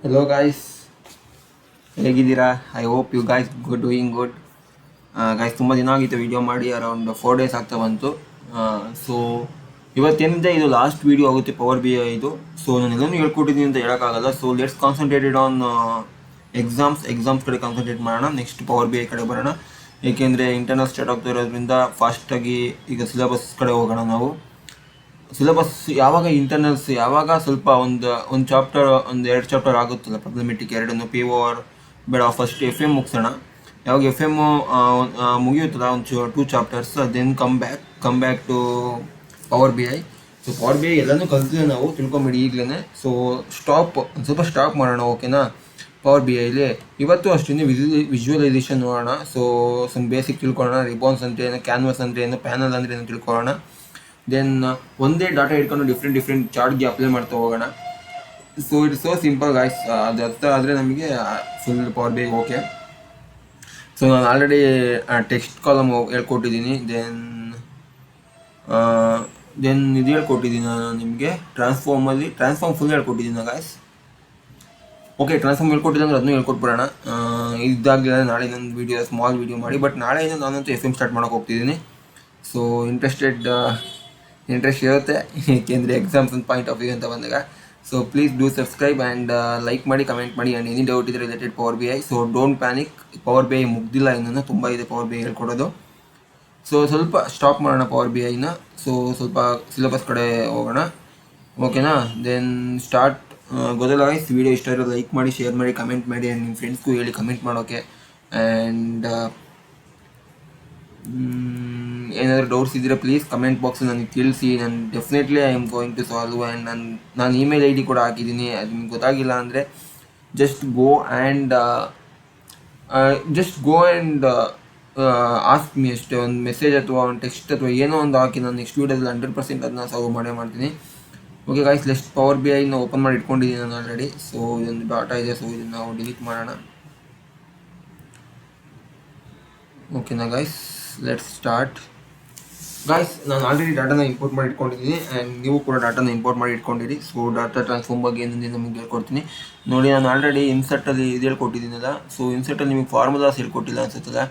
Hello guys, ಹೇಗಿದ್ದೀರಾ? I hope you guys doing good. Guys ತುಂಬ ದಿನ ಆಗಿತ್ತು ವಿಡಿಯೋ ಮಾಡಿ, ಅರೌಂಡ್ 4 days ಆಗ್ತಾ ಬಂತು. ಸೊ ಇವತ್ತೇನಿದೆ, ಇದು ಲಾಸ್ಟ್ ವಿಡಿಯೋ ಆಗುತ್ತೆ ಪವರ್ ಬಿ ಐ ಇದು. ಸೊ ನಾನು ಎಲ್ಲನೂ ಹೇಳ್ಕೊಟ್ಟಿದ್ದೀನಿ ಅಂತ ಹೇಳೋಕ್ಕಾಗಲ್ಲ. So let's concentrated on exams ಕಡೆ ಕಾನ್ಸಂಟ್ರೇಟ್ ಮಾಡೋಣ. ನೆಕ್ಸ್ಟ್ ಪವರ್ ಬಿ ಐ ಕಡೆ ಬರೋಣ, ಏಕೆಂದರೆ ಇಂಟರ್ನಲ್ ಸ್ಟಾರ್ಟ್ ಆಗ್ತಾ ಇರೋದ್ರಿಂದ ಫಾಸ್ಟಾಗಿ ಈಗ ಸಿಲೆಬಸ್ ಕಡೆ ಹೋಗೋಣ ನಾವು. ಸಿಲೆಬಸ್ ಯಾವಾಗ ಇಂಟರ್ನಲ್ಸ್ ಯಾವಾಗ ಸ್ವಲ್ಪ ಒಂದು ಚಾಪ್ಟರ್, ಒಂದು 2 ಚಾಪ್ಟರ್ ಆಗುತ್ತಲ್ಲ ಪ್ರಾಬ್ಲಮೆಟಿಕ್, ಎರಡನ್ನು ಪಿ ಓರ್ ಬೇಡ, ಫಸ್ಟ್ ಎಫ್ ಎಮ್ ಮುಗಿಸೋಣ. ಯಾವಾಗ ಎಫ್ ಎಮ್ ಮುಗಿಯುತ್ತಲ್ಲ ಒಂದು 2 chapters, then come back to power B I. So power B I ಎಲ್ಲನೂ ಕಲ್ತಿಲ್ಲ ನಾವು, ತಿಳ್ಕೊಂಬಿಡಿ ಈಗಲೇ. ಸೊ ಒಂದು ಸ್ವಲ್ಪ ಸ್ಟಾಪ್ ಮಾಡೋಣ, ಓಕೆನಾ? ಪವರ್ ಬಿ ಐಲಿ ಇವತ್ತು ಅಷ್ಟೇ ವಿಜುವಲೈಸೇಷನ್ ನೋಡೋಣ. ಸೊ ಸಮ್ ಬೇಸಿಕ್ ತಿಳ್ಕೊಳ್ಳೋಣ. ರಿಬಾನ್ಸ್ ಅಂದರೆ ಏನು, ಕ್ಯಾನ್ವಸ್ ಅಂದರೆ ಏನು, ಪ್ಯಾನಲ್ ಅಂದರೆ ಏನು ತಿಳ್ಕೊಳ್ಳೋಣ. ದೆನ್ ಒಂದೇ ಡಾಟಾ ಇಟ್ಕೊಂಡು ಡಿಫ್ರೆಂಟ್ ಚಾರ್ಟ್ಗೆ ಅಪ್ಲೈ ಮಾಡ್ತಾ ಹೋಗೋಣ. So it's so simple guys. ಅದು ಅರ್ಥ ಆದರೆ ನಮಗೆ full power B I okay. So ನಾನು ಆಲ್ರೆಡಿ ಟೆಕ್ಸ್ಟ್ ಕಾಲಮ್ ಹೇಳ್ಕೊಟ್ಟಿದ್ದೀನಿ. ದೆನ್ ಇದು ಹೇಳ್ಕೊಟ್ಟಿದ್ದೀನಿ ನಾನು ನಿಮಗೆ ಟ್ರಾನ್ಸ್ಫಾರ್ಮ್ ಫುಲ್ ಹೇಳ್ಕೊಟ್ಟಿದ್ದೀನಿ ಗಾಯ್ಸ್. ಓಕೆ, ಟ್ರಾನ್ಸ್ಫಾರ್ಮ್ ಹೇಳ್ಕೊಟ್ಟಿದ್ದಂದ್ರೆ ಅದನ್ನೂ ಹೇಳ್ಕೊಟ್ಬಿಡೋಣ. ಇದಾಗಲಿಲ್ಲ ನಾಳೆ ನನ್ನ ವೀಡಿಯೋ ಸ್ಮಾಲ್ ವೀಡಿಯೋ ಮಾಡಿ. ಬಟ್ ನಾಳೆಯಿಂದ ನಾನಂತೂ ಎಫ್ ಎಮ್ ಸ್ಟಾರ್ಟ್ ಮಾಡೋಕೆ ಹೋಗ್ತಿದ್ದೀನಿ. ಸೊ ಇಂಟ್ರೆಸ್ಟ್ ಇರುತ್ತೆ, ಏಕೆಂದರೆ ಎಕ್ಸಾಮ್ಸ್ ಒಂದು ಪಾಯಿಂಟ್ ಆಫ್ ವ್ಯೂ ಅಂತ ಬಂದಾಗ. So please do subscribe and like ಮಾಡಿ, ಕಮೆಂಟ್ ಮಾಡಿ. ಆ್ಯಂಡ್ ಎನಿ ಡೌಟ್ ಇದೆ related power B I. So don't panic, power B I ಮುಗ್ದಿಲ್ಲ ಇನ್ನೂ, ತುಂಬ ಇದೆ ಪವರ್ ಬಿ ಐ ಹೇಳ್ಕೊಡೋದು. ಸೊ ಸ್ವಲ್ಪ ಸ್ಟಾಪ್ ಮಾಡೋಣ ಪವರ್ ಬಿ ಐನ. ಸೊ ಸ್ವಲ್ಪ ಸಿಲೆಬಸ್ ಕಡೆ ಹೋಗೋಣ, ಓಕೆನಾ? Then start. ಗೊತ್ತಲ್ಲ ಗೈಸ್, ವಿಡಿಯೋ ಇಷ್ಟ ಇರೋದು ಲೈಕ್ ಮಾಡಿ, ಶೇರ್ ಮಾಡಿ, ಕಮೆಂಟ್ ಮಾಡಿ. ಆ್ಯಂಡ್ ನಿಮ್ಮ ಫ್ರೆಂಡ್ಸ್ಗೂ ಹೇಳಿ ಕಮೆಂಟ್ ಮಾಡೋಕ್ಕೆ. ಆ್ಯಂಡ್ ಏನಾದರೂ ಡೌಟ್ಸ್ ಇದ್ದರೆ ಪ್ಲೀಸ್ ಕಮೆಂಟ್ ಬಾಕ್ಸಲ್ಲಿ ನನಗೆ ತಿಳಿಸಿ. ನಾನು definitely I am going to solve. And ನಾನು ಇಮೇಲ್ ಐ ಡಿ ಕೂಡ ಹಾಕಿದ್ದೀನಿ. ಅದು ನಿಮ್ಗೆ ಗೊತ್ತಾಗಿಲ್ಲ ಅಂದರೆ just go and ask me ಅಷ್ಟೇ. ಒಂದು ಮೆಸೇಜ್ ಅಥವಾ ಒಂದು ಟೆಕ್ಸ್ಟ್ ಅಥವಾ ಏನೋ ಒಂದು ಹಾಕಿ, ನಾನು ನೆಕ್ಸ್ಟ್ ವೀಡಿಯೋದಲ್ಲಿ 100% ಅದನ್ನ ಸಾಲ್ವ್ ಮಾಡ್ತೀನಿ. Okay guys, lest power B ಐನ ಓಪನ್ ಮಾಡಿ ಇಟ್ಕೊಂಡಿದ್ದೀನಿ ನಾನು ಆಲ್ರೆಡಿ. ಸೊ ಇದೊಂದು ಡಾಟಾ ಇದೆ, ಸೊ ಇದನ್ನು ನಾವು ಡಿಲೀಟ್ ಮಾಡೋಣ. ಓಕೆನಾ ಗಾಯ್ಸ್, ಲೆಟ್ಸ್ ಸ್ಟಾರ್ಟ್. ಗಾಯ್ಸ್, ನಾನು ಆಲ್ರೆಡಿ ಡಾಟಾನ ಇಂಪೋರ್ಟ್ ಮಾಡಿ ಇಟ್ಕೊಂಡಿದ್ದೀನಿ. ಆ್ಯಂಡ್ ನೀವು ಕೂಡ ಡಾಟಾನ ಇಂಪೋರ್ಟ್ ಮಾಡಿ ಇಟ್ಕೊಂಡಿರಿ. ಸೊ ಡಾಟಾ ಟ್ರಾನ್ಸ್ಫಾರ್ಮ್ ಬಗ್ಗೆ ಏನಿದೆ ನಮಗೆ ಹೇಳ್ಕೊಡ್ತೀನಿ ನೋಡಿ. ನಾನು ಆಲ್ರೆಡಿ ಇನ್ಸರ್ಟಲ್ಲಿ ಇದು ಹೇಳ್ಕೊಟ್ಟಿದ್ದೀನಲ್ಲ. ಸೊ ಇನ್ಸರ್ಟಲ್ಲಿ ನಿಮಗೆ ಫಾರ್ಮುಲಾಸ್ ಹೇಳ್ಕೊಟ್ಟಿಲ್ಲ ಅನ್ಸುತ್ತಲ್ಲ.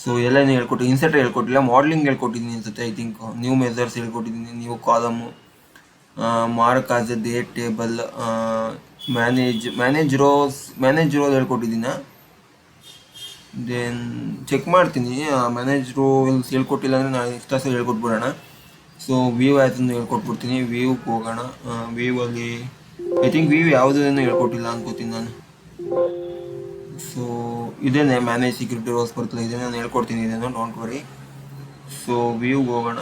ಸೊ ಎಲ್ಲನೂ ಇನ್ಸರ್ಟ್ ಹೇಳ್ಕೊಟ್ಟಿಲ್ಲ, ಮಾಡಲಿಂಗ್ ಹೇಳ್ಕೊಟ್ಟಿದ್ದೀನಿ ಅನ್ಸುತ್ತೆ. ಐ ಥಿಂಕ್ ನ್ಯೂ ಮೆಜರ್ಸ್ ಹೇಳ್ಕೊಟ್ಟಿದ್ದೀನಿ, new column, mark as a date table, manage role ಹೇಳ್ಕೊಟ್ಟಿದ್ದೀನಿ. ದೆನ್ ಚೆಕ್ ಮಾಡ್ತೀನಿ, ಮ್ಯಾನೇಜ್ ರೋಲ್ಸ್ ಹೇಳ್ಕೊಟ್ಟಿಲ್ಲ ಅಂದರೆ ನಾನು ಎಕ್ಸ್ಟ್ರಾ ಸಹ ಹೇಳ್ಕೊಟ್ಬಿಡೋಣ. So view ಆ್ಯಸನ್ನು ಹೇಳ್ಕೊಟ್ಬಿಡ್ತೀನಿ. ವ್ಯೂಗೆ ಹೋಗೋಣ. ವ್ಯೂವಲ್ಲಿ ಐ ಥಿಂಕ್ ಯಾವುದೂ ಹೇಳ್ಕೊಟ್ಟಿಲ್ಲ ಅನ್ಕೋತೀನಿ ನಾನು. ಸೊ ಇದೇನೆ ಮ್ಯಾನೇಜ್ ಸೆಕ್ಯೂರಿಟಿ ರೋಲ್ಸ್ ಬರ್ತಲ್ಲ, ಇದೇ ನಾನು ಹೇಳ್ಕೊಡ್ತೀನಿ, ಇದೇನು ಡೋಂಟ್ ವರಿ. ಸೊ ವ್ಯೂಗೆ ಹೋಗೋಣ.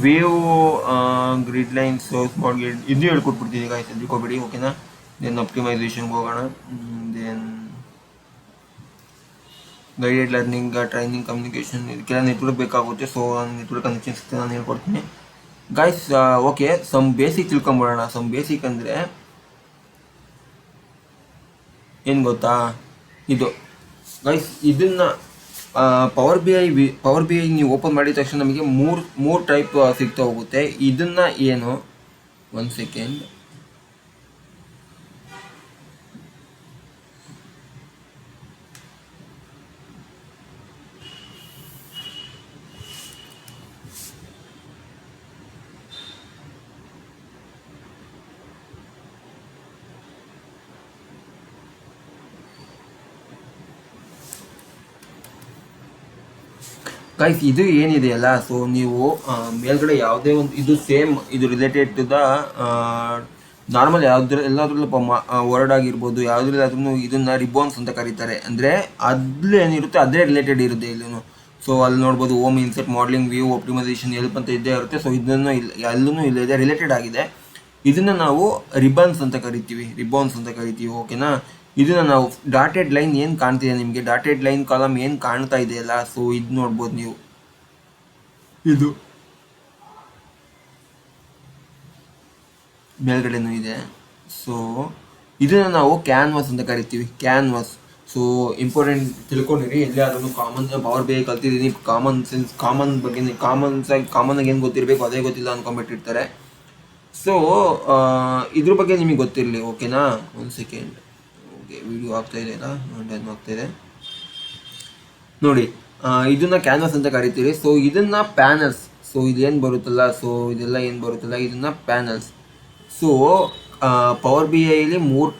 View grid line, smart grid ಇದು ಹೇಳ್ಕೊಟ್ಬಿಡ್ತೀನಿ ಗಾಯ್ಸ್, ತಿಳ್ಕೊಬೇಡಿ, ಓಕೆನಾ? ದೆನ್ ಆಪ್ಟಿಮೈಸೇಷನ್ಗೆ ಹೋಗೋಣ. Then guided learning, training, communication, ಇದಕ್ಕೆಲ್ಲ ನೆಟ್ವರ್ಕ್ ಬೇಕಾಗುತ್ತೆ. ಸೊ ನಾನು ನೆಟ್ವರ್ಕ್ ಕನೆಕ್ಷನ್ಸ್ ನಾನು ಹೇಳ್ಕೊಡ್ತೀನಿ ಗಾಯ್ಸ್. ಓಕೆ, ಸಮ್ ಬೇಸಿಕ್ ತಿಳ್ಕೊಂಬಿಡೋಣ. ಸಮ್ ಬೇಸಿಕ್ ಅಂದರೆ ಏನು ಗೊತ್ತಾ, ಇದು ಗೈಸ್, ಇದನ್ನು ಪವರ್ ಬಿ ಐ ನೀವು ಓಪನ್ ಮಾಡಿದ ತಕ್ಷಣ ನಮಗೆ ಮೂರು ಟೈಪ್ ಸಿಗ್ತಾ ಹೋಗುತ್ತೆ. ಇದನ್ನು ಏನು, ಒಂದು ಸೆಕೆಂಡ್, ಗೈಸ್ ಇದು ಏನಿದೆಯಲ್ಲ, ಸೊ ನೀವು ಮೇಲ್ಗಡೆ ಯಾವುದೇ ಒಂದು ಇದು ಸೇಮ್, ಇದು ರಿಲೇಟೆಡ್ ಟು ದ ನಾರ್ಮಲ್ ಎಲ್ಲದ್ರಲ್ಲೂ ವರ್ಡ್ ಆಗಿರ್ಬೋದು, ಯಾವುದ್ರಲ್ಲಾದ್ರೂ ಇದನ್ನು ರಿಬೋನ್ಸ್ ಅಂತ ಕರೀತಾರೆ. ಅಂದರೆ ಅದ್ರಲ್ಲಿ ಏನಿರುತ್ತೆ ಅದೇ ರಿಲೇಟೆಡ್ ಇರುತ್ತೆ ಇಲ್ಲೂ. ಸೊ ಅಲ್ಲಿ ನೋಡ್ಬೋದು home, insert, modelling, view, optimisation, help ಅಂತ ಇದ್ದೇ ಇರುತ್ತೆ. ಸೊ ಇದನ್ನು ಎಲ್ಲೂ ಇದೆ, ರಿಲೇಟೆಡ್ ಆಗಿದೆ. ಇದನ್ನು ನಾವು ರಿಬನ್ಸ್ ಅಂತ ಕರಿತೀವಿ, ಓಕೆನಾ? ಇದನ್ನು ನಾವು ಡಾಟೆಡ್ ಲೈನ್ ಏನು ಕಾಣ್ತಿದೆ ನಿಮಗೆ, ಡಾಟೆಡ್ ಲೈನ್ ಕಾಲಮ್ ಏನು ಕಾಣ್ತಾ ಇದೆಯಲ್ಲ, ಸೊ ಇದು ನೋಡ್ಬೋದು ನೀವು, ಇದು ಮೇಲ್ಗಡೆನೂ ಇದೆ. ಸೊ ಇದನ್ನು ನಾವು ಕ್ಯಾನ್ವಾಸ್ ಅಂತ ಕರಿತೀವಿ, ಕ್ಯಾನ್ವಾಸ್. ಸೊ ಇಂಪಾರ್ಟೆಂಟ್ ತಿಳ್ಕೊಂಡಿರಿ, ಎಲ್ಲಿ ಅದನ್ನು ಕಾಮನ್ ಪವರ್ ಬಿ ಐ ಕಲ್ತಿದ್ದೀನಿ, ಕಾಮನ್ ಬಗ್ಗೆ ಕಾಮನ್ ಆಗಿ ಏನು ಗೊತ್ತಿರಬೇಕು ಅದೇ ಗೊತ್ತಿಲ್ಲ ಅಂದ್ಕೊಂಡ್ಬಿಟ್ಟಿರ್ತಾರೆ. ಸೊ ಇದ್ರ ಬಗ್ಗೆ ನಿಮಗೆ ಗೊತ್ತಿರಲಿ, ಓಕೆನಾ. ಒಂದು ಸೆಕೆಂಡ್. ಓಕೆ, ವಿಡಿಯೋ ಆಗ್ತಾ ಇದೆ ಅಲ್ಲ, ಡನ್ ಆಗ್ತಾ ಇದೆ ನೋಡಿ. ಇದನ್ನ ಕ್ಯಾನ್ವಾಸ್ ಅಂತ ಕರಿತೀವಿ. ಸೊ ಇದನ್ನ ಪ್ಯಾನಲ್ಸ್. ಸೊ ಇದೇನು ಬರುತ್ತಲ್ಲ, ಸೊ ಇದೆಲ್ಲ ಏನು ಬರುತ್ತಲ್ಲ, ಇದನ್ನ ಪ್ಯಾನಲ್ಸ್. ಸೊ ಪವರ್ ಬಿ ಐಲಿ ಮೂರು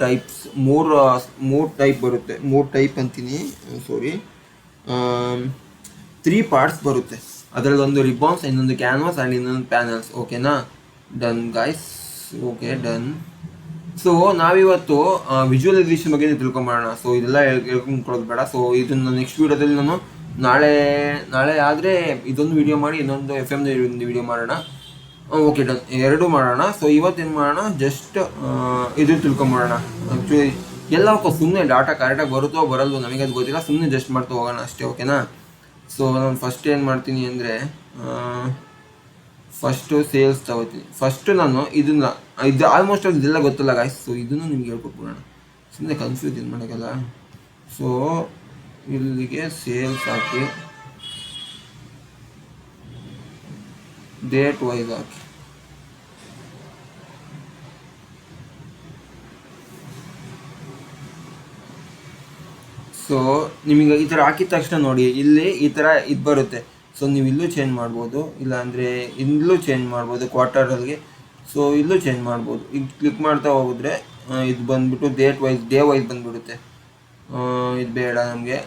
ಟೈಪ್ ಬರುತ್ತೆ. 3 ಟೈಪ್ ಅಂತೀನಿ, ಸಾರಿ, 3 ಪಾರ್ಟ್ಸ್ ಬರುತ್ತೆ. ಅದರಲ್ಲಿ ಒಂದು ರಿಬಾನ್ಸ್, ಇನ್ನೊಂದು ಕ್ಯಾನ್ವಾಸ್ ಆ್ಯಂಡ್ ಇನ್ನೊಂದು ಪ್ಯಾನಲ್ಸ್. ಓಕೆನಾ, done guys. Okay, done. So ನಾವಿವತ್ತು ವಿಜುವಲೈಸೇಷನ್ ಬಗ್ಗೆ ತಿಳ್ಕೊಂಬೋಣ. ಸೊ ಇದೆಲ್ಲ ಹೇಳ್ಕೊಂಡ್ಕೊಳ್ಳೋದು ಬೇಡ. ಸೊ ಇದನ್ನು ನೆಕ್ಸ್ಟ್ ವೀಡಿಯೋದಲ್ಲಿ ನಾನು ನಾಳೆ ಆದರೆ ಇದೊಂದು ವಿಡಿಯೋ ಮಾಡಿ, ಇನ್ನೊಂದು FM ಒಂದು ವಿಡಿಯೋ ಮಾಡೋಣ. ಓಕೆ, ಡನ್, 2 ಮಾಡೋಣ. ಸೊ ಇವತ್ತೇನು ಮಾಡೋಣ, ಜಸ್ಟ್ ಇದನ್ನು ತಿಳ್ಕೊಂಬೋಣ. ಆ್ಯಕ್ಚುಲಿ ಎಲ್ಲಕ್ಕೂ ಸುಮ್ಮನೆ ಡಾಟಾ ಕರೆಕ್ಟಾಗಿ ಬರುತ್ತೋ ಬರಲ್ವೋ ನಮಗೆ ಅದು ಗೊತ್ತಿಲ್ಲ, ಸುಮ್ಮನೆ ಜಸ್ಟ್ ಮಾಡ್ತಾ ಹೋಗೋಣ ಅಷ್ಟೇ, ಓಕೆನಾ. ಸೊ ನಾನು ಫಸ್ಟ್ ಏನು ಮಾಡ್ತೀನಿ ಅಂದರೆ, ಫಸ್ಟು ಸೇಲ್ಸ್ ತಗೋತೀನಿ. ಫಸ್ಟು ನಾನು ಇದು ಆಲ್ಮೋಸ್ಟ್ ಇದೆಲ್ಲ ಗೊತ್ತಲ್ಲ ಗಾಯ್ಸ್. ಸೊ ಇದನ್ನು ನಿಮ್ಗೆ ಹೇಳ್ಕೊಟ್ಬಿಡೋಣ, ಸುಮ್ಮನೆ ಕನ್ಫ್ಯೂಸ್ ಇದು ಮಾಡೋಕ್ಕಲ್ಲ. ಸೊ ಇಲ್ಲಿಗೆ ಸೇಲ್ಸ್ ಹಾಕಿ, ಡೇಟ್ ವೈಸ್ ಹಾಕಿ. ಸೊ ನಿಮಗೆ ಈ ಥರ ಹಾಕಿದ ತಕ್ಷಣ ನೋಡಿ, ಇಲ್ಲಿ ಈ ಥರ ಇದು ಬರುತ್ತೆ. ಸೊ ನೀವು ಇಲ್ಲೂ ಚೇಂಜ್ ಮಾಡ್ಬೋದು, ಇಲ್ಲಾಂದರೆ ಇಲ್ಲೂ ಚೇಂಜ್ ಮಾಡ್ಬೋದು ಕ್ವಾರ್ಟರಲ್ಲಿ. ಸೊ ಇಲ್ಲೂ ಚೇಂಜ್ ಮಾಡ್ಬೋದು. ಈಗ ಕ್ಲಿಕ್ ಮಾಡ್ತಾ ಹೋಗಿದ್ರೆ ಇದು ಬಂದುಬಿಟ್ಟು ಡೇ ವೈಸ್ ಬಂದುಬಿಡುತ್ತೆ. ಇದು ಬೇಡ ನಮಗೆ.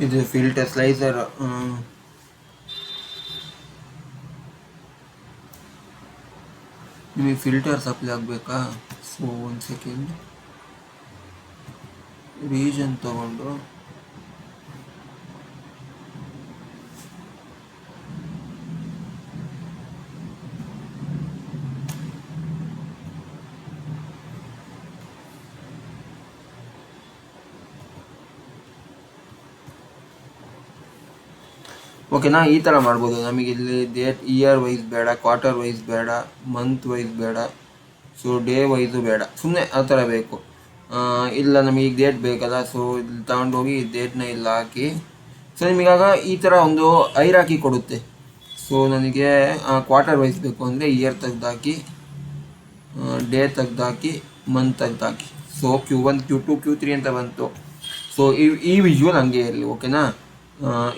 ಇದು ಫಿಲ್ಟರ್ ಸ್ಲೈಸರ್. ನಿಮಗೆ ಫಿಲ್ಟರ್ಸ್ ಅಪ್ಲೈ ಆಗಬೇಕಾ? ಸೊ ಒಂದು ಸೆಕೆಂಡ್, ರೀಜನ್ ತಗೊಂಡು ಓಕೆನಾ, ಈ ಥರ ಮಾಡ್ಬೋದು. ನಮಗೆ ಇಲ್ಲಿ ಡೇಟ್ ಇಯರ್ ವೈಸ್ ಬೇಡ, ಕ್ವಾರ್ಟರ್ ವೈಸ್ ಬೇಡ, ಮಂತ್ ವೈಸ್ ಬೇಡ, ಸೊ ಡೇ ವೈಸು ಬೇಡ, ಸುಮ್ಮನೆ ಆ ಥರ ಬೇಕು. ಇಲ್ಲ ನಮಗೆ ಈಗ ಡೇಟ್ ಬೇಕಲ್ಲ, ಸೊ ಇಲ್ಲಿ ತಗೊಂಡೋಗಿ ಡೇಟ್ನ ಇಲ್ಲಿ ಹಾಕಿ. ಸೊ ನಿಮಗಾಗ ಈ ಥರ ಒಂದು ಐರಾಕಿ ಕೊಡುತ್ತೆ. ಸೊ ನನಗೆ ಕ್ವಾರ್ಟರ್ ವೈಸ್ ಬೇಕು ಅಂದರೆ ಇಯರ್ ತೆಗ್ದಾಕಿ, ಡೇ ತೆಗ್ದಾಕಿ, ಮಂತ್ ತೆಗ್ದಾಕಿ. ಸೊ Q1 Q2 Q3 ಅಂತ ಬಂತು. ಸೊ ಈ ವಿಜುವಲ್ ಹಂಗೆ ಇರಲಿ, ಓಕೆನಾ.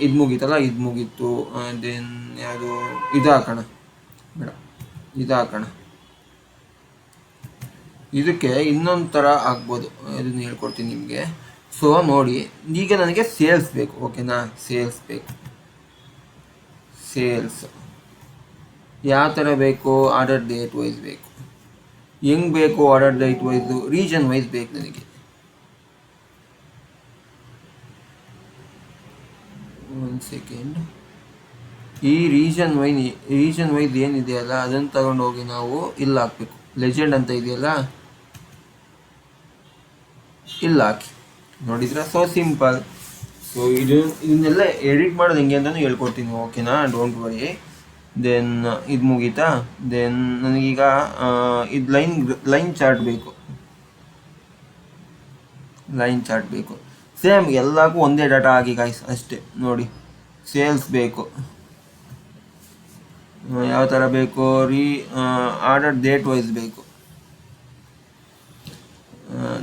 ಇದು ಮುಗೀತಲ್ಲ, ಇದು ಮುಗೀತು. ದೆನ್ ಯಾವುದು ಇದು ಹಾಕೋಣ, ಬೇಡ ಇದು ಹಾಕೋಣ. ಇದಕ್ಕೆ ಇನ್ನೊಂದು ಥರ ಆಗ್ಬೋದು, ಇದನ್ನು ಹೇಳ್ಕೊಡ್ತೀನಿ ನಿಮಗೆ. ಸೊ ನೋಡಿ, ಈಗ ನನಗೆ ಸೇಲ್ಸ್ ಬೇಕು, ಓಕೆನಾ. ಸೇಲ್ಸ್ ಬೇಕು. ಸೇಲ್ಸ್ ಯಾವ ಥರ ಬೇಕು? ಆರ್ಡರ್ ಡೇಟ್ ವೈಸ್ ಬೇಕು. ಹೆಂಗೆ ಬೇಕು order date wise? Region wise ಬೇಕು ನನಗೆ. ಒಂದು ಸೆಕೆಂಡ್. ಈ ರೀಜನ್ ವೈಸ್ ಏನಿದೆಯಲ್ಲ ಅದನ್ನು ತಗೊಂಡೋಗಿ ನಾವು ಇಲ್ಲಿ ಹಾಕಬೇಕು. ಲೆಜೆಂಡ್ ಅಂತ ಇದೆಯಲ್ಲ, ಇಲ್ಲಿ ಹಾಕಿ. ನೋಡಿದ್ರೆ ಸೊ ಸಿಂಪಲ್. ಸೊ ಇದನ್ನೆಲ್ಲ ಎಡಿಟ್ ಮಾಡೋದು ಹೆಂಗೆ ಅಂತಲೂ ಹೇಳ್ಕೊಡ್ತೀನಿ, ಓಕೆನಾ, ಡೋಂಟ್ ವರಿ. ದೆನ್ ಇದು ಮುಗೀತಾ? ದೆನ್ ನನಗೀಗ ಇದು ಲೈನ್ ಚಾರ್ಟ್ ಬೇಕು. ಸೇಮ್ ಎಲ್ಲಕ್ಕೂ ಒಂದೇ ಡಾಟಾ ಆಗಿ ಗಾಯ್ಸ್, ಅಷ್ಟೇ. ನೋಡಿ, ಸೇಲ್ಸ್ ಬೇಕು. ಯಾವ ಥರ ಬೇಕು? ಆರ್ಡರ್ ಡೇಟ್ ವೈಸ್ ಬೇಕು.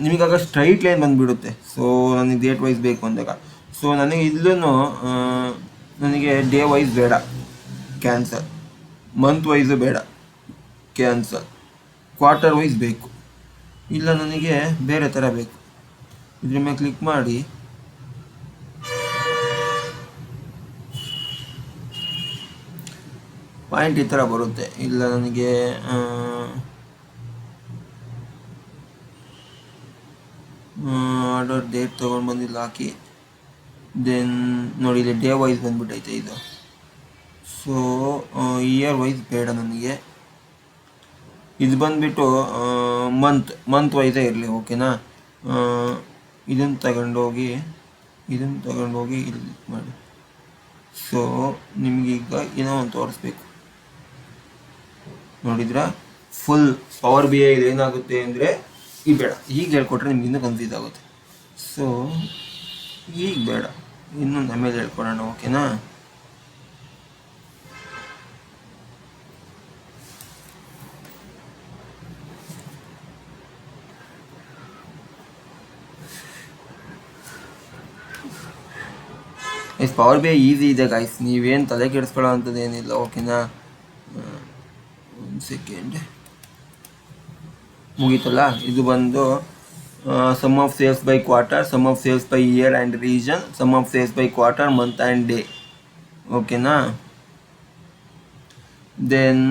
ನಿಮಗಾಗ ಸ್ಟ್ರೈಟ್ ಲೈನ್ ಬಂದುಬಿಡುತ್ತೆ. ಸೊ ನನಗೆ ಡೇಟ್ ವೈಸ್ ಬೇಕು ಅಂದಾಗ. ಸೊ ನನಗೆ ಇಲ್ಲೂ ನನಗೆ ಡೇ ವೈಸ್ ಬೇಡ, ಕ್ಯಾನ್ಸಲ್. ಮಂತ್ ವೈಸು ಬೇಡ, ಕ್ಯಾನ್ಸಲ್. ಕ್ವಾರ್ಟರ್ ವೈಸ್ ಬೇಕು. ಇಲ್ಲ ನನಗೆ ಬೇರೆ ಥರ ಬೇಕು. ಇದ್ರ ಮೇಲೆ ಕ್ಲಿಕ್ ಮಾಡಿ ಪಾಯಿಂಟ್ ಈ ಥರ ಬರುತ್ತೆ. ಇಲ್ಲ ನನಗೆ ಆರ್ಡರ್ ಡೇಟ್ ತೊಗೊಂಡು ಬಂದಿಲ್ಲ ಹಾಕಿ. ದೆನ್ ನೋಡಿ, ಇಲ್ಲಿ ಡೇ ವೈಸ್ ಬಂದ್ಬಿಟ್ಟೈತೆ ಇದು. ಸೊ ಇಯರ್ ವೈಸ್ ಬೇಡ ನನಗೆ. ಇದು ಬಂದುಬಿಟ್ಟು ಮಂತ್ ವೈಸೇ ಇರಲಿ, ಓಕೆನಾ. ಇದನ್ನು ತಗೊಂಡೋಗಿ ಇಲ್ಲಿ ಮಾಡಿ. ಸೊ ನಿಮಗೀಗ ಏನೋ ಒಂದು ತೋರಿಸ್ಬೇಕು. ನೋಡಿದ್ರ ಫುಲ್ ಪವರ್ ಬಿ ಐ ಏನಾಗುತ್ತೆ ಅಂದರೆ ಈಗ ಬೇಡ, ಈಗ ಹೇಳ್ಕೊಟ್ರೆ ನಿಮ್ಗೆ ಇನ್ನೂ ಕನ್ಫ್ಯೂಸ್ ಆಗುತ್ತೆ. ಸೊ ಈಗ ಬೇಡ, ಇನ್ನೊಂದು ಆಮೇಲೆ ಹೇಳ್ಕೊಡೋಣ, ಓಕೆನಾ? ಪವರ್ ಬಿ ಐ ಈಸಿ ಇದೆ ಗೈಸ್, ನೀವೇನು ತಲೆ ಕೆಡಿಸ್ಕೊಳ್ಳೋ ಅಂಥದ್ದು ಏನಿಲ್ಲ, ಓಕೆನಾ? ಒಂದು ಸೆಕೆಂಡ್, ಮುಗೀತಲ್ಲ. ಇದು ಬಂದು sum of sales by quarter, sum of sales by year and region, sum of sales by quarter, month and day, ಓಕೆನಾ? ದೆನ್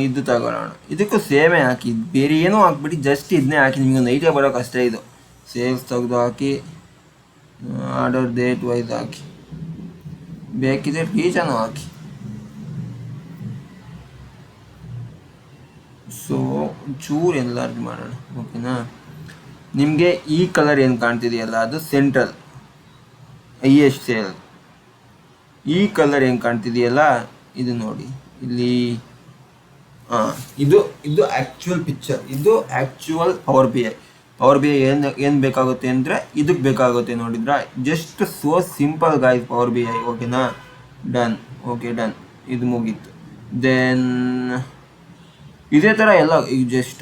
ಇದು ತಗೊಳ್ಳೋಣ. ಇದಕ್ಕೂ ಸೇಮೇ ಹಾಕಿ, ಬೇರೆ ಏನೂ ಹಾಕ್ಬಿಟ್ಟು ಜಸ್ಟ್ ಇದನ್ನೇ ಹಾಕಿ, ನಿಮಗೆ ಒಂದು ಐಡಿಯಾ ಬರೋಕೆ ಅಷ್ಟೇ. ಇದು ಸೇಲ್ಸ್ ತೆಗೆದು ಹಾಕಿ, ಆರ್ಡರ್ ಡೇಟ್ ವೈಸ್ ಹಾಕಿ, ಬೇಕಿದ್ರೆ ರೀಜನು ಹಾಕಿ. ಸೊ ಚೂರು ಎನ್ಲಾರ್ಜ್ ಮಾಡೋಣ, ಓಕೆನಾ? ನಿಮಗೆ ಈ ಕಲರ್ ಏನು ಕಾಣ್ತಿದೆಯಲ್ಲ ಅದು ಸೆಂಟ್ರಲ್ ಹೈಯೆಸ್ಟ್ ಸೇಲ್. ಈ ಕಲರ್ ಏನು ಕಾಣ್ತಿದೆಯಲ್ಲ ಇದು ನೋಡಿ ಇಲ್ಲಿ, ಇದು ಆ್ಯಕ್ಚುಯಲ್ ಪಿಕ್ಚರ್, ಇದು actual power B I. Power B I ಏನು ಬೇಕಾಗುತ್ತೆ ಅಂದರೆ ಇದಕ್ಕೆ ಬೇಕಾಗುತ್ತೆ, ನೋಡಿದ್ರಾ? Just so simple guys power B I, ಓಕೆನಾ? ಡನ್, ಓಕೆ ಡನ್, ಇದು ಮುಗೀತು. ದೆನ್ ಇದೇ ಥರ ಎಲ್ಲ ಈಗ ಜಸ್ಟ್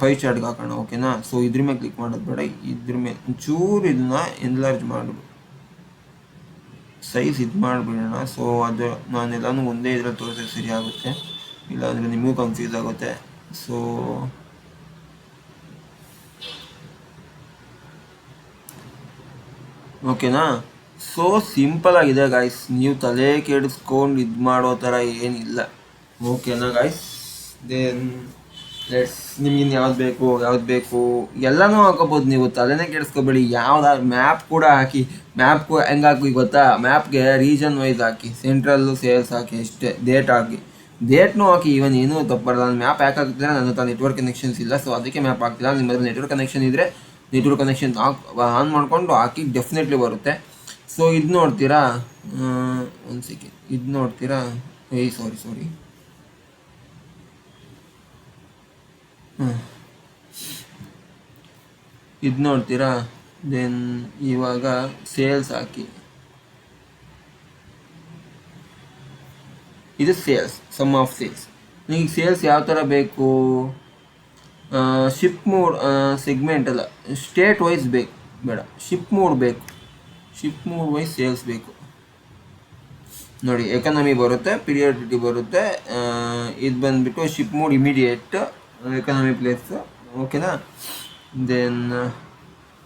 ಪೈ ಚಾರ್ಟ್ಗೆ ಹಾಕೋಣ, ಓಕೆನಾ? ಸೊ ಇದ್ರ ಮೇಲೆ ಕ್ಲಿಕ್ ಮಾಡೋದು ಬೇಡ, ಇದ್ರ ಮೇಲೆ ಒಂಚೂರು ಇದನ್ನ ಎನ್ಲಾರ್ಜ್ ಮಾಡೋದು, ಸೈಜ್ ಇದು ಮಾಡಿಬಿಡೋಣ. ಸೊ ಅದು ನಾನೆಲ್ಲನೂ ಒಂದೇ ಇದ್ರಲ್ಲಿ ತೋರಿಸಿದ್ರೆ ಸರಿ ಆಗುತ್ತೆ, ಇಲ್ಲಾಂದರೆ ನಿಮಗೂ ಕನ್ಫ್ಯೂಸ್ ಆಗುತ್ತೆ. ಸೊ ಓಕೆನಾ? ಸೊ ಸಿಂಪಲ್ ಆಗಿದೆ ಗಾಯ್ಸ್, ನೀವು ತಲೆ ಕೆಡಿಸ್ಕೊಂಡು ಇದು ಮಾಡೋ ಥರ ಏನಿಲ್ಲ, ಓಕೆನಾ ಗಾಯ್ಸ್? ದೆನ್ ಲೆಟ್ಸ್, ನಿಮ್ಗಿನ್ನು ಯಾವ್ದು ಬೇಕು ಎಲ್ಲನೂ ಹಾಕೋಬೋದು, ನೀವು ತಲೆನೇ ಕೆಡಿಸ್ಕೊಬೇಡಿ. ಯಾವ್ದಾದ್ರು ಮ್ಯಾಪ್ ಕೂಡ ಹಾಕಿ, ಮ್ಯಾಪ್ ಹೆಂಗೆ ಹಾಕಿ ಗೊತ್ತಾ? ಮ್ಯಾಪ್ಗೆ ರೀಜನ್ ವೈಸ್ ಹಾಕಿ, ಸೆಂಟ್ರಲ್ಲು ಸೇಲ್ಸ್ ಹಾಕಿ ಅಷ್ಟೇ, ಡೇಟ್ ಹಾಕಿ, ಡೇಟ್ನೂ ಹಾಕಿ, ಇವನ್ ಏನೂ ತಪ್ಪಲ್ಲ. ನಾನು ಮ್ಯಾಪ್ ಯಾಕೆ ಹಾಕಿದ್ರೆ ನನ್ನ ಹತ್ರ ನೆಟ್ವರ್ಕ್ ಕನೆಕ್ಷನ್ಸ್ ಇಲ್ಲ, ಸೊ ಅದಕ್ಕೆ ಮ್ಯಾಪ್ ಹಾಕ್ತಿಲ್ಲ. ನಿಮ್ಮ ಹತ್ರ ನೆಟ್ವರ್ಕ್ ಕನೆಕ್ಷನ್ ಇದ್ದರೆ ನೆಟ್ವರ್ಕ್ ಕನೆಕ್ಷನ್ ಆನ್ ಮಾಡಿಕೊಂಡು ಹಾಕಿ, ಡೆಫಿನೆಟ್ಲಿ ಬರುತ್ತೆ. ಸೊ ಇದು ನೋಡ್ತೀರಾ, ಒಂದು ಸೆಕೆಂಡ್, ಇದು ನೋಡ್ತೀರಾ? ಸಾರಿ ಇದು ನೋಡ್ತೀರಾ? ದೆನ್ ಇವಾಗ ಸೇಲ್ಸ್ ಹಾಕಿ, ಇದು ಸೇಲ್ಸ್, ಸಮ್ ಆಫ್ ಸೇಲ್ಸ್. ನಿಮಗೆ ಸೇಲ್ಸ್ ಯಾವ ಥರ ಬೇಕು? ಶಿಪ್ ಮೋಡ್, ಸೆಗ್ಮೆಂಟ್ ಅಲ್ಲ, ಸ್ಟೇಟ್ ವೈಸ್ ಬೇಕು, ಬೇಡ ಶಿಪ್ ಮೋಡ್ ಬೇಕು, ಶಿಪ್ ಮೋಡ್ ವೈಸ್ ಸೇಲ್ಸ್ ಬೇಕು. ನೋಡಿ ಎಕಾನಮಿ ಬರುತ್ತೆ, ಪೀರಿಯಾಡಿಟಿ ಬರುತ್ತೆ, ಇದು ಬಂದುಬಿಟ್ಟು ship mode immediate, economy place, ಓಕೆನಾ? ದೆನ್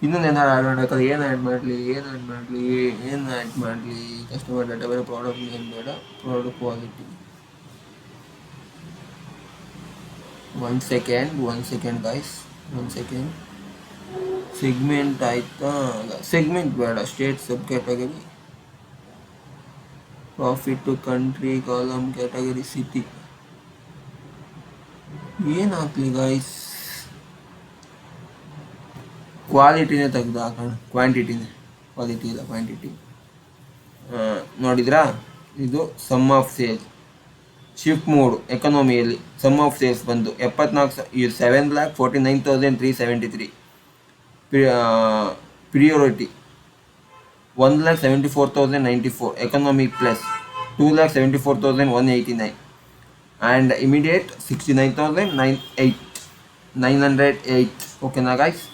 ಇನ್ನೊಂದು ಏನಾರು ಆ್ಯಡ್ ಮಾಡಬೇಕಾದ್ರೆ ಏನು ಆ್ಯಡ್ ಮಾಡಲಿ? ಕಸ್ಟಮರ್ ಡಾಟಾ ಬೇಡ, ಪ್ರಾಡಕ್ಟ್ ನೇಮ್ ಬೇಡ, product quality. One second guys, one second. Segment ಆಯಿತಾ? ಸೆಗ್ಮೆಂಟ್ ಬೇಡ, state sub category, profit to country, column category, city. ಏನು ಹಾಕ್ಲಿ ಗೈಸ್? ಕ್ವಾಲಿಟಿನೇ ತೆಗೆದು ಹಾಕೋಣ, ಕ್ವಾಲಿಟಿ ಇಲ್ಲ ಕ್ವಾಂಟಿಟಿ. ನೋಡಿದ್ರಾ? ಇದು sum of sales, ship mode ಎಕನಾಮಿಯಲ್ಲಿ ಸಮ್ ಆಫ್ ಸೇಲ್ಸ್ ಬಂದು 7,49,373. Priority 1,74,094. Economy plus 2,74,189. And immediate 69,908. ಓಕೆನಾ ಗಾಯ್ಸ್?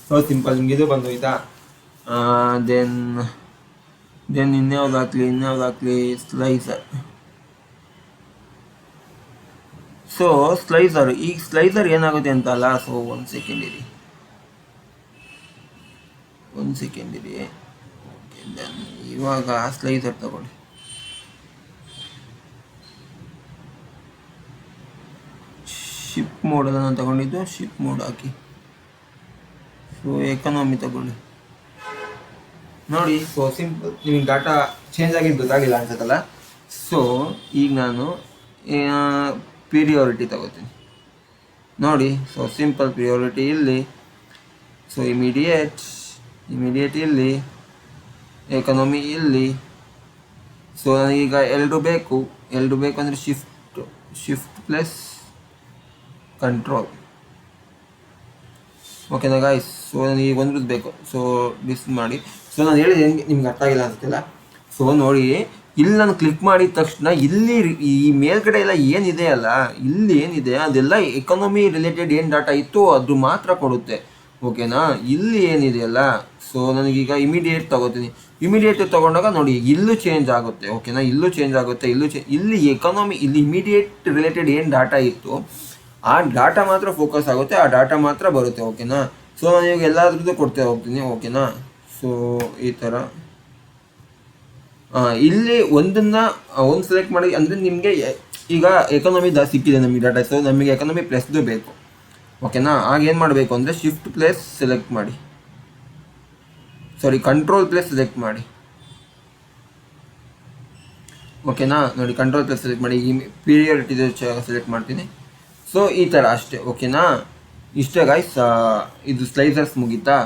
ಸೊ ಸಿಂಪಲ್, ನಿಮ್ಗೆ ಇದು ಬಂದೋಯ್ತಾ? ದೆನ್ ಇನ್ಯಾವ್ದು ಹಾಕ್ಲಿ? ಸ್ಲೈಸರ್. ಸೊ ಈಗ ಸ್ಲೈಸರ್ ಏನಾಗುತ್ತೆ ಅಂತ ಅಲ್ಲ. ಸೊ ಒಂದು ಸೆಕೆಂಡ್ ಇರಿ. ಓಕೆ, ದೆನ್ ಇವಾಗ ಸ್ಲೈಸರ್ ತಗೊಳ್ಳಿ. ಶಿಪ್ ಮೋಡಲ್ಲ ನಾನು ತಗೊಂಡಿದ್ದು, ಶಿಪ್ ಮೋಡ್ ಹಾಕಿ. ಸೊ ಎಕನಾಮಿ ತಗೊಳ್ಳಿ. ನೋಡಿ, ಸೊ ಸಿಂಪಲ್. ನಿಮಗೆ ಡಾಟಾ ಚೇಂಜ್ ಆಗಿದ್ದು ಗೊತ್ತಾಗಿಲ್ಲ ಅನ್ಸುತ್ತಲ್ಲ. ಸೊ ಈಗ ನಾನು ಪ್ರಿಯಾರಿಟಿ ತಗೋತೀನಿ ನೋಡಿ. ಸೊ ಸಿಂಪಲ್ ಪ್ರಿಯಾರಿಟಿ ಇಲ್ಲಿ. ಸೊ ಇಮಿಡಿಯೇಟ್ ಇಲ್ಲಿ, ಎಕನಾಮಿ ಇಲ್ಲಿ. ಸೊ ನನಗೀಗ ಎರಡು ಬೇಕು ಅಂದರೆ ಶಿಫ್ಟ್ ಶಿಫ್ಟ್ ಪ್ಲಸ್ ಕಂಟ್ರೋಲ್. ಓಕೆನಾ ಗಾಯ್ಸ್? ಸೊ ನನಗೆ ಒಂದು ಬೇಕು. ಸೊ ಡಿಸ್ ಮಾಡಿ. ಸೊ ನಾನು ಹೇಳಿದೆ ನಿಮ್ಗೆ ಅರ್ಥ ಆಗಿಲ್ಲ ಅನ್ಸುತ್ತಿಲ್ಲ. ಸೊ ನೋಡಿ, ಇಲ್ಲಿ ನಾನು ಕ್ಲಿಕ್ ಮಾಡಿದ ತಕ್ಷಣ ಇಲ್ಲಿ ಈ ಮೇಲ್ಗಡೆ ಎಲ್ಲ ಏನಿದೆ ಅಲ್ಲ, ಇಲ್ಲಿ ಏನಿದೆ ಅದೆಲ್ಲ ಎಕಾನಮಿ ರಿಲೇಟೆಡ್ ಏನು ಡಾಟಾ ಇತ್ತು ಅದು ಮಾತ್ರ ಕೊಡುತ್ತೆ. ಓಕೆನಾ? ಇಲ್ಲಿ ಏನಿದೆ ಅಲ್ಲ, ಸೊ ನನಗೀಗ ಇಮಿಡಿಯೇಟ್ ತಗೋತೀನಿ. ಇಮಿಡಿಯೇಟ್ ತೊಗೊಂಡಾಗ ನೋಡಿ ಇಲ್ಲೂ ಚೇಂಜ್ ಆಗುತ್ತೆ. ಓಕೆನಾ? ಇಲ್ಲೂ ಚೇಂಜ್ ಆಗುತ್ತೆ. ಇಲ್ಲಿ ಎಕಾನಮಿ, ಇಲ್ಲಿ ಇಮಿಡಿಯೇಟ್ ರಿಲೇಟೆಡ್ ಏನು ಡಾಟಾ ಇತ್ತು ಆ ಡಾಟಾ ಮಾತ್ರ ಫೋಕಸ್ ಆಗುತ್ತೆ, ಆ ಡಾಟಾ ಮಾತ್ರ ಬರುತ್ತೆ. ಓಕೆನಾ? ಸೊ ನಾನು ಇವಾಗ ಎಲ್ಲಾದ್ರದ್ದು ಕೊಡ್ತಾ ಹೋಗ್ತೀನಿ. ಓಕೆನಾ? ಸೊ ಈ ಥರ ಇಲ್ಲಿ ಒಂದು ಸೆಲೆಕ್ಟ್ ಮಾಡಿ. ಅಂದರೆ ನಿಮಗೆ ಈಗ ಎಕಾನಮಿ ಸಿಕ್ಕಿದೆ ನಮಗೆ ಡಾಟಾ. ಸೊ ನಮಗೆ ಎಕಾನಮಿ ಪ್ಲಸ್ದು ಬೇಕು. ಓಕೆನಾ? ಆಗ ಏನು ಮಾಡಬೇಕು ಅಂದರೆ ಶಿಫ್ಟ್ ಪ್ಲಸ್ ಸೆಲೆಕ್ಟ್ ಮಾಡಿ, ಕಂಟ್ರೋಲ್ ಪ್ಲಸ್ ಸೆಲೆಕ್ಟ್ ಮಾಡಿ. ಓಕೆನಾ? ನೋಡಿ, ಕಂಟ್ರೋಲ್ ಪ್ಲಸ್ ಸೆಲೆಕ್ಟ್ ಮಾಡಿ. ಈ ಪೀರಿಯಾರಿಟಿ ಸೆಲೆಕ್ಟ್ ಮಾಡ್ತೀನಿ. ಸೊ ಈ ಥರ ಅಷ್ಟೇ. ಓಕೆನಾ? ಇಷ್ಟೇ ಗಾಯ್ಸ್. ಇದು ಸ್ಲೈಸರ್ಸ್ ಮುಗೀತಾ?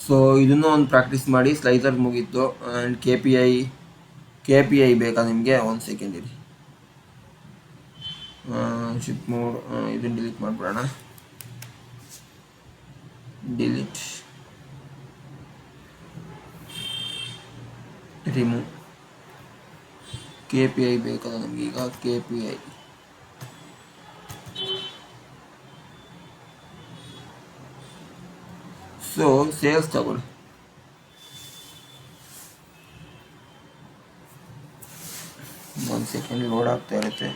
ಸೊ ಇದನ್ನು ಒಂದು ಪ್ರಾಕ್ಟೀಸ್ ಮಾಡಿ. ಸ್ಲೈಸರ್ ಮುಗೀತು. ಆ್ಯಂಡ್ ಕೆ ಪಿ ಐ ಬೇಕಾ ನಿಮಗೆ? ಒಂದು ಸೆಕೆಂಡ್ ಇರಿ. ಶಿಪ್ ಮೋಡ್ ಇದನ್ನು ಡಿಲೀಟ್ ಮಾಡಿಬಿಡೋಣ. Delete, remove. K P I ಬೇಕಲ್ಲ ನಮಗೀಗ. K P I so sales ತಗೊಳ್ಳಿ. ಒಂದು ಸೆಕೆಂಡ್ ಲೋಡ್ ಆಗ್ತಾ ಇರುತ್ತೆ.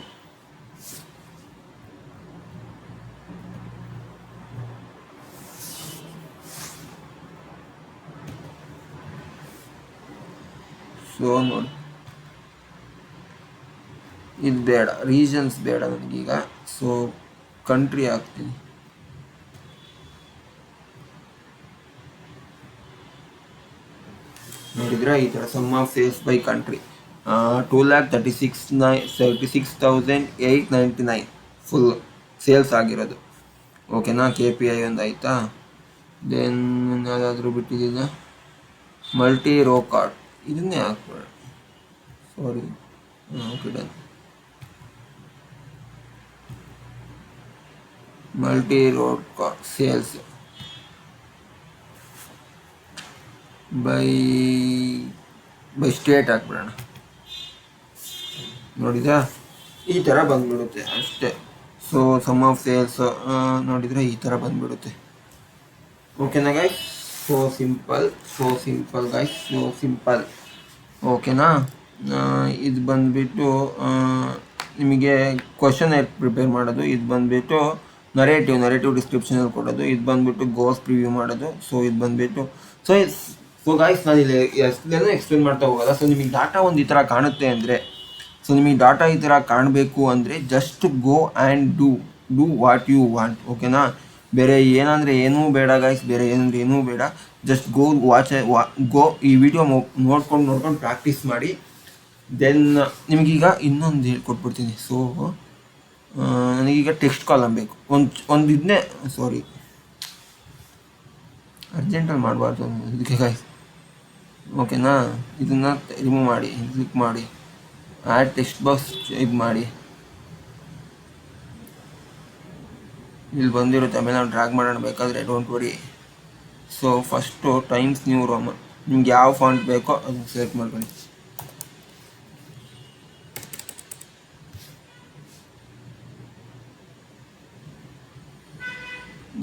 ಸೊ ನೋಡಿ, ಇದು ಬೇಡ, ರೀಜನ್ಸ್ ಬೇಡ ನನಗೀಗ. ಸೊ ಕಂಟ್ರಿ ಹಾಕ್ತೀನಿ. ನೋಡಿದ್ರೆ ಈ ಥರ sum of sales by country 2,36,899 full sales ಆಗಿರೋದು. ಓಕೆನಾ? ಕೆ ಪಿ ಐ ಒಂದು ಆಯಿತಾ? ದೆನ್ ಯಾವುದಾದ್ರೂ ಬಿಟ್ಟಿದ್ದೀನ? ಮಲ್ಟಿ ರೋ ಕಾರ್ಡ್, ಇದನ್ನೇ ಹಾಕ್ಬೇಡ. Sorry. Okay, done. Multi row card sales by state ಹಾಕ್ಬಿಡೋಣ. ನೋಡಿದಾ? ಈ ಥರ ಬಂದ್ಬಿಡುತ್ತೆ ಅಷ್ಟೇ. ಸೊ ಸಮ್ ಆಫ್ ಸೇಲ್ಸ್ ನೋಡಿದರೆ ಈ ಥರ ಬಂದ್ಬಿಡುತ್ತೆ. ಓಕೆನಾ guys? So simple guys, so simple. ಓಕೆನಾ? ಇದು ಬಂದುಬಿಟ್ಟು ನಿಮಗೆ ಕ್ವಶನ್ ಪ್ರಿಪೇರ್ ಮಾಡೋದು. ಇದು ಬಂದುಬಿಟ್ಟು ನರೇಟಿವ್ ಡಿಸ್ಕ್ರಿಪ್ಷನಲ್ಲಿ ಕೊಡೋದು. ಇದು ಬಂದುಬಿಟ್ಟು ಗೋಸ್ ಪ್ರಿವ್ಯೂ ಮಾಡೋದು. ಸೊ ಇದು ಬಂದುಬಿಟ್ಟು ಸೊ ಗಾಯ್ಸ್, ನಾನು ಇಲ್ಲಿ ಎಷ್ಟೇನೋ ಎಕ್ಸ್ಪ್ಲೇನ್ ಮಾಡ್ತಾ ಹೋಗಲ್ಲ. ಸೊ ನಿಮಗೆ ಡಾಟಾ ಒಂದು ಈ ಥರ ಕಾಣುತ್ತೆ ಅಂದರೆ, ಸೊ ನಿಮಗೆ ಡಾಟಾ ಈ ಥರ ಕಾಣಬೇಕು ಅಂದರೆ just go and do what you want. ಓಕೆನಾ? ಬೇರೆ ಏನೂ ಬೇಡ ಗಾಯ್ಸ್, ಬೇರೆ ಏನೂ ಬೇಡ. ಜಸ್ಟ್ ಗೋ ಈ ವಿಡಿಯೋ ನೋಡ್ಕೊಂಡು ಪ್ರಾಕ್ಟೀಸ್ ಮಾಡಿ. ದೆನ್ ನಿಮಗೀಗ ಇನ್ನೊಂದು ಹೇಳ್ಕೊಟ್ಬಿಡ್ತೀನಿ. ಸೊ ನನಗೀಗ ಟೆಕ್ಸ್ಟ್ ಕಾಲಮ್ ಬೇಕು. ಒಂದು ಇದನ್ನೇ ಅರ್ಜೆಂಟಲ್ಲಿ ಮಾಡಬಾರ್ದು ಇದಕ್ಕೆ ಗಾಯ್ಸ್. ಓಕೆನಾ? ಇದನ್ನು ರಿಮೂವ್ ಮಾಡಿ, ಕ್ಲಿಕ್ ಮಾಡಿ, ಆ್ಯಡ್ ಟೆಕ್ಸ್ಟ್ ಬಾಕ್ಸ್ ಇದು ಮಾಡಿ. ಇಲ್ಲಿ ಬಂದಿರುತ್ತೆ. ಆಮೇಲೆ ನಾವು ಡ್ರ್ಯಾಗ್ ಮಾಡೋಣ ಬೇಕಾದರೆ, don't worry. So first Times New Roman, ನಿಮ್ಗೆ ಯಾವ ಫಾಂಟ್ ಬೇಕೋ ಅದನ್ನು ಸೆಲೆಕ್ಟ್ ಮಾಡ್ಕೊಳ್ಳಿ.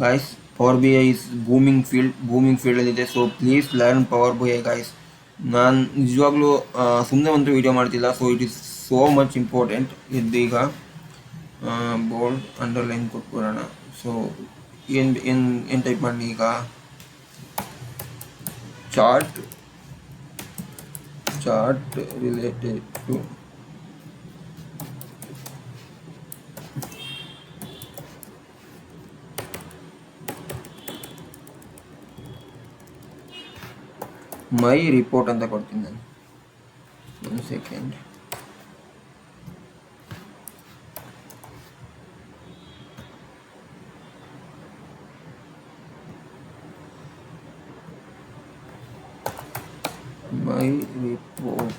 Guys, power B I is booming ಫೀಲ್ಡಲ್ಲಿದೆ. So please learn power B I guys. ನಾನು ನಿಜವಾಗ್ಲೂ ಸುಮ್ಮನೆ ಒಂದು ವೀಡಿಯೋ ಮಾಡ್ತಿಲ್ಲ. So it is so much important. ಇದೀಗ ಬೋಲ್ಡ್ ಅಂಡರ್ಲೈನ್ ಕೊಟ್ಬಿಡೋಣ. ಸೊ ಏನು ಟೈಪ್ ಮಾಡಿ ಈಗ? Chart related to my report ಅಂತ ಕೊಡ್ತೀನಿ ನಾನು. ಒಂದು ಸೆಕೆಂಡ್. My report.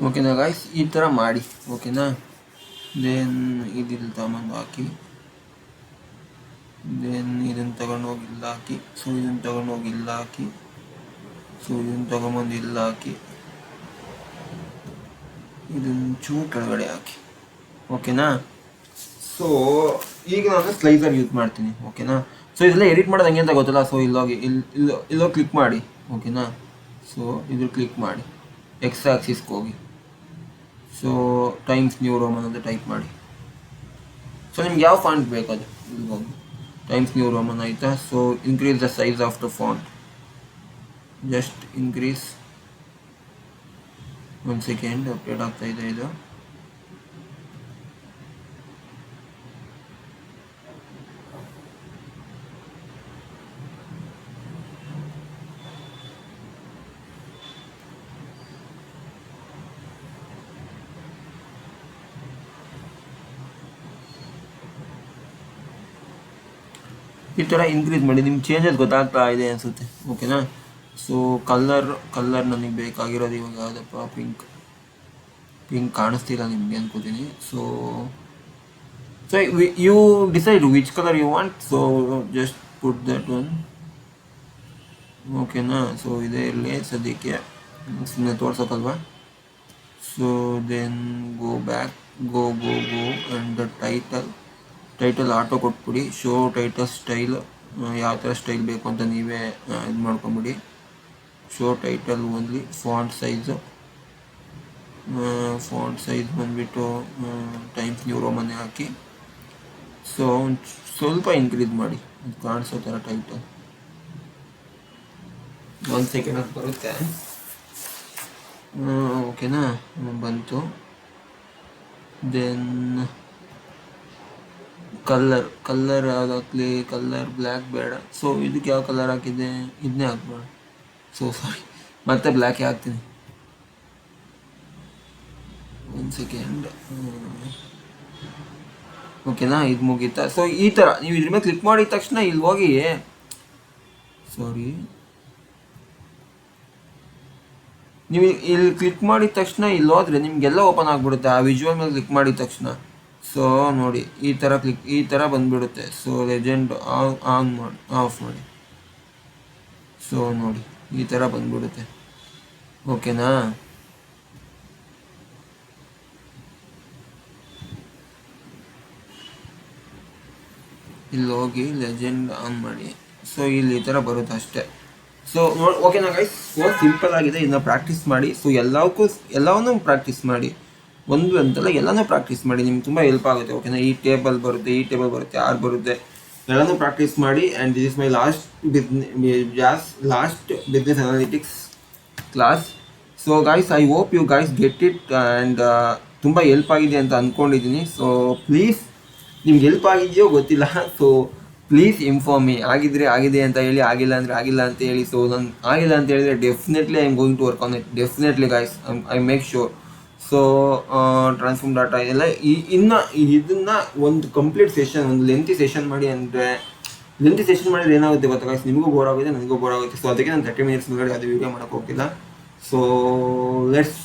ಓಕೆನಾ ಗಾಯ್ಸ್, ಈ ಥರ ಮಾಡಿ. ಓಕೆನಾ, ದೆನ್ ಇದಿಲ್ಲಿ ತಗೊಂಡು ಹಾಕಿ, ದೆನ್ ಇದನ್ನು ತಗೊಂಡೋಗಿ ಇಲ್ಲ ಹಾಕಿ, ಸೊ ಇದನ್ನು ತಗೊಂಡೋಗಿ ಇಲ್ಲ ಹಾಕಿ, ಸೊ ಇದನ್ನು ತಗೊಂಬಂದು ಇಲ್ಲ ಹಾಕಿ, ಇದನ್ನು ಚೂರು ಕೆಳಗಡೆ ಹಾಕಿ. ಓಕೆನಾ, ಸೊ ಈಗ ನಾನು ಸ್ಲೈಸರ್ ಯೂಸ್ ಮಾಡ್ತೀನಿ. ಓಕೆನಾ, ಸೊ ಇದೆಲ್ಲ ಎಡಿಟ್ ಮಾಡೋದು ಹಂಗೆ ಅಂತ ಗೊತ್ತಲ್ಲ. ಸೊ ಇಲ್ಲೋಗಿ ಇಲ್ಲೋಗಿ ಕ್ಲಿಕ್ ಮಾಡಿ. ಓಕೆನಾ, ಸೊ ಇದು ಕ್ಲಿಕ್ ಮಾಡಿ, ಎಕ್ಸ್ ಆಕ್ಸಿಸ್ಗೆ ಹೋಗಿ, ಸೊ ಟೈಮ್ಸ್ ನ್ಯೂ ರೋಮನ್ ಅಂತ ಟೈಪ್ ಮಾಡಿ. ಸೊ ನಿಮ್ಗೆ ಯಾವ ಫಾಂಟ್ ಬೇಕು ಅದು ಇಲ್ಲಿ ಹೋಗಿ ಟೈಮ್ಸ್ ನ್ಯೂ ರೋಮನ್ ಆಯಿತಾ. So increase the size of the font, just increase. ಒಂದು ಸೆಕೆಂಡ್, ಅಪ್ಡೇಟ್ ಆಗ್ತಾ ಇದೆ ಇದು. ಈ ಥರ ಇನ್ಕ್ರೀಸ್ ಮಾಡಿ, ನಿಮ್ಗೆ ಚೇಂಜಸ್ ಗೊತ್ತಾಗ್ತಾ ಇದೆ ಅನಿಸುತ್ತೆ. ಓಕೆನಾ, ಸೊ ಕಲರ್ ನನಗೆ ಬೇಕಾಗಿರೋದು ಇವಾಗ ಯಾವುದಪ್ಪ, ಪಿಂಕ್ ಕಾಣಿಸ್ತಿಲ್ಲ ನಿಮಗೆ ಅನ್ಕೋತೀನಿ. So you decide which colour you want, so just put that one. ಓಕೆನಾ, ಸೊ ಇದೇ ಇರಲಿ ಸದ್ಯಕ್ಕೆ, ಸುಮ್ಮನೆ ತೋರ್ಸೋಕ್ಕಲ್ವಾ. So then go back, go and the title auto ಕೊಟ್ಬಿಡಿ. ಶೋ ಟೈಟಲ್ ಸ್ಟೈಲ್, ಯಾವ ಥರ ಸ್ಟೈಲ್ ಬೇಕು ಅಂತ ನೀವೇ ಇದು ಮಾಡ್ಕೊಂಬಿಡಿ. Show title only. Font size ಬಂದುಬಿಟ್ಟು ಟೈಮ್ಸ್ ನ್ಯೂ ರೋಮನ್ ಹಾಕಿ. ಸೊ ಸ್ವಲ್ಪ ಇನ್ಕ್ರೀಸ್ ಮಾಡಿ, ಅದು ಕಾಣಿಸೋ ಥರ ಟೈಟಲ್. ಒಂದು ಸೆಕೆಂಡ್ ಅದು ಬರುತ್ತೆ. ಓಕೆನಾ, ಬಂತು. ದೆನ್ ಕಲರ್ ಯಾವ್ದು ಹಾಕ್ಲಿ, ಕಲರ್ ಬ್ಲ್ಯಾಕ್ ಬೇಡ. ಸೊ ಇದಕ್ಕೆ ಯಾವ ಕಲರ್ ಹಾಕಿದ್ದೆ, ಇದನ್ನೇ ಹಾಕ್ಬೇಡ. ಸೊ ಸಾರಿ, ಮತ್ತೆ ಬ್ಲ್ಯಾಕೇ ಹಾಕ್ತೀನಿ. ಒಂದು ಸೆಕೆಂಡ್. ಓಕೆನಾ, ಇದು ಮುಗೀತಾ. ಸೊ ಈ ಥರ ನೀವು ಇದ್ರ ಮೇಲೆ ಕ್ಲಿಕ್ ಮಾಡಿದ ತಕ್ಷಣ ಇಲ್ಲಿ ಹೋಗಿ, ಸಾರಿ, ನೀವು ಇಲ್ಲಿ ಕ್ಲಿಕ್ ಮಾಡಿದ ತಕ್ಷಣ ಇಲ್ಲಿ ಹೋದರೆ ನಿಮಗೆಲ್ಲ ಓಪನ್ ಆಗಿಬಿಡುತ್ತೆ ಆ ವಿಜುವಲ್ ಮೇಲೆ ಕ್ಲಿಕ್ ಮಾಡಿದ ತಕ್ಷಣ. ಸೊ ನೋಡಿ, ಈ ಥರ ಬಂದುಬಿಡುತ್ತೆ. ಸೊ ಲೆಜೆಂಡ್ ಆನ್ ಮಾಡಿ, ಆಫ್ ಮಾಡಿ. ಸೊ ನೋಡಿ, ಈ ಥರ ಬಂದುಬಿಡುತ್ತೆ. ಓಕೆನಾ, ಇಲ್ಲಿ ಹೋಗಿ ಲೆಜೆಂಡ್ ಆನ್ ಮಾಡಿ. ಸೊ ಇಲ್ಲಿ ಈ ಥರ ಬರುತ್ತೆ ಅಷ್ಟೇ. ಸೊ ಓಕೆನಾ ಗೈಸ್, ಸಿಂಪಲ್ ಆಗಿದೆ. ಇದನ್ನ ಪ್ರಾಕ್ಟೀಸ್ ಮಾಡಿ. ಸೊ ಎಲ್ಲವನ್ನೂ ಪ್ರಾಕ್ಟೀಸ್ ಮಾಡಿ, ಒಂದು ಅಂತಲ್ಲ ಎಲ್ಲನೂ ಪ್ರಾಕ್ಟೀಸ್ ಮಾಡಿ, ನಿಮ್ಗೆ ತುಂಬ ಹೆಲ್ಪ್ ಆಗುತ್ತೆ. ಓಕೆನಾ, ಈ ಟೇಬಲ್ ಬರುತ್ತೆ, ಆರ್ ಬರುತ್ತೆ, ಎಲ್ಲನೂ ಪ್ರಾಕ್ಟೀಸ್ ಮಾಡಿ. And this is my last business analytics class. So guys, I hope you guys get it. And ತುಂಬ ಹೆಲ್ಪ್ ಆಗಿದೆ ಅಂತ ಅಂದ್ಕೊಂಡಿದ್ದೀನಿ. ಸೊ ಪ್ಲೀಸ್, ನಿಮ್ಗೆ ಹೆಲ್ಪ್ ಆಗಿದೆಯೋ ಗೊತ್ತಿಲ್ಲ. So please inform me. ಆಗಿದೆ ಅಂತ ಹೇಳಿ, ಆಗಿಲ್ಲ ಅಂದರೆ ಆಗಿಲ್ಲ ಅಂತ ಹೇಳಿ. ಸೊ ನಾನು ಆಗಿಲ್ಲ ಅಂತ ಹೇಳಿದರೆ definitely I am going to work on it, definitely guys, I make sure. So transform data ಎಲ್ಲ ಇನ್ನು ಇದನ್ನ ಒಂದು ಕಂಪ್ಲೀಟ್ ಸೆಷನ್, ಒಂದು ಲೆಂತಿ ಸೆಷನ್ ಮಾಡಿ. ಅಂದರೆ ಲೆಂತಿ ಸೆಷನ್ ಮಾಡಿದ್ರೆ ಏನಾಗುತ್ತೆ ಗೊತ್ತಾ ಗೈಸ್, ನಿಮಗೂ ಬೋರ್ ಆಗುತ್ತೆ, ನನಗೂ ಬೋರ್ ಆಗುತ್ತೆ. ಸೊ ಅದಕ್ಕೆ ನಾನು 30 ಮಿನಿಟ್ಸ್ ಮುಂದೆ ಅದು ವೀಡಿಯೋ ಮಾಡೋಕ್ಕೆ ಹೋಗ್ತಿಲ್ಲ. So let's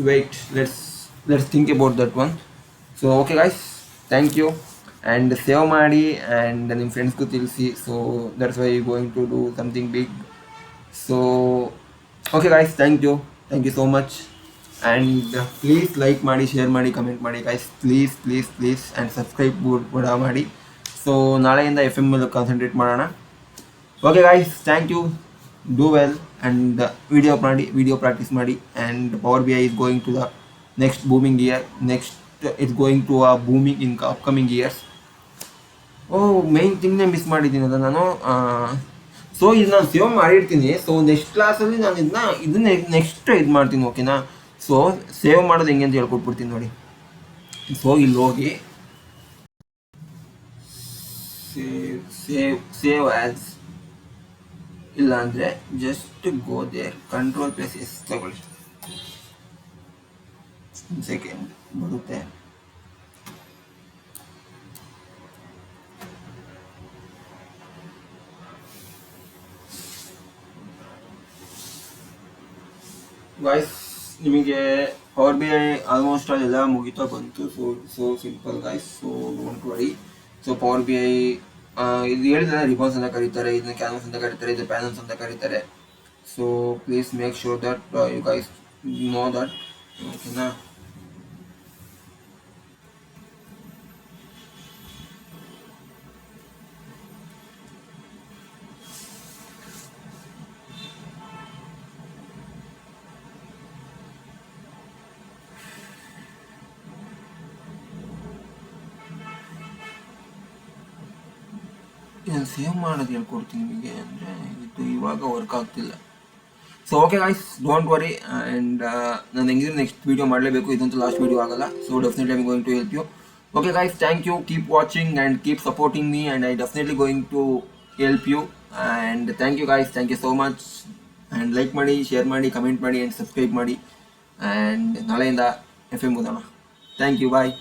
wait, let's think about that one. So okay guys, thank you. And save ಮಾಡಿ ಆ್ಯಂಡ್ ನಿಮ್ಮ ಫ್ರೆಂಡ್ಸ್ಗೂ ತಿಳಿಸಿ. So that's why going to do something big. So okay guys, thank you so much. And please like ಮಾಡಿ, share ಮಾಡಿ, comment ಮಾಡಿ guys, please please please. And subscribe ಕೂಡ ಮಾಡಿ. So ನಾಳೆಯಿಂದ FM ಮೇಲೆ ಕಾನ್ಸಂಟ್ರೇಟ್ ಮಾಡೋಣ. Okay guys, thank you. Do well and video practice ಮಾಡಿ. And Power BI is going to the next booming year. It's going to a booming in upcoming years. Main ಥಿಂಗ್ನೇ miss ಮಾಡಿದ್ದೀನಲ್ಲ ನಾನು. So ಇದು ನಾನು save ಮಾಡಿರ್ತೀನಿ. So next ಕ್ಲಾಸಲ್ಲಿ ನಾನು ಇದನ್ನ ನೆಕ್ಸ್ಟ್ ಇದು ಮಾಡ್ತೀನಿ, ಓಕೆನಾ? ಸೊ ಸೇವ್ ಮಾಡೋದು ಹೆಂಗೆ ಅಂತ ಹೇಳ್ಕೊಟ್ಬಿಡ್ತೀನಿ ನೋಡಿ. ಸೊ ಇಲ್ಲಿ ಹೋಗಿ ಸೇವ್ ಆ್ಯಸ್, ಇಲ್ಲ ಅಂದರೆ ಜಸ್ಟ್ ಗೋ ದೇರ್, Ctrl+S ತಗೊಳ್ಳಿ. ಸೆಕೆಂಡ್ ಬರುತ್ತೆ. ಗೈಸ್, ನಿಮಗೆ Power BI ಆಲ್ಮೋಸ್ಟ್ ಎಲ್ಲ ಮುಗಿತಾ ಬಂತು. So simple guys, so don't worry. So Power BI ಇದು ಹೇಳಿದ್ರೆ ರಿಬಾನ್ಸ್ ಅಂತ ಕರೀತಾರೆ, ಇದನ್ನ ಕ್ಯಾನ್ವಸ್ ಅಂತ ಕರೀತಾರೆ, ಇದು ಪ್ಯಾನಲ್ಸ್ ಅಂತ ಕರೀತಾರೆ. So please make sure that you guys know that, ಓಕೆನಾ? ನಾನು ಸೇವ್ ಮಾಡೋದು ಹೇಳ್ಕೊಡ್ತೀನಿ ನಿಮಗೆ. ಅಂದರೆ ಇದು ಇವಾಗ ವರ್ಕ್ ಆಗ್ತಿಲ್ಲ. So okay guys, don't worry. And ನಾನು ಹೆಂಗಿದ್ರೆ ನೆಕ್ಸ್ಟ್ ವೀಡಿಯೋ ಮಾಡಲೇಬೇಕು, ಇದಂತೂ ಲಾಸ್ಟ್ ವೀಡಿಯೋ ಆಗಲ್ಲ. So definitely I am going to help you. Okay guys, thank you. Keep watching and keep supporting me and I definitely going to help you. And thank you guys, thank you so much. And like ಮಾಡಿ, share ಮಾಡಿ, comment ಮಾಡಿ and subscribe ಮಾಡಿ. And ನಾಳೆಯಿಂದ FM ಓದೋಣ. Thank you, bye.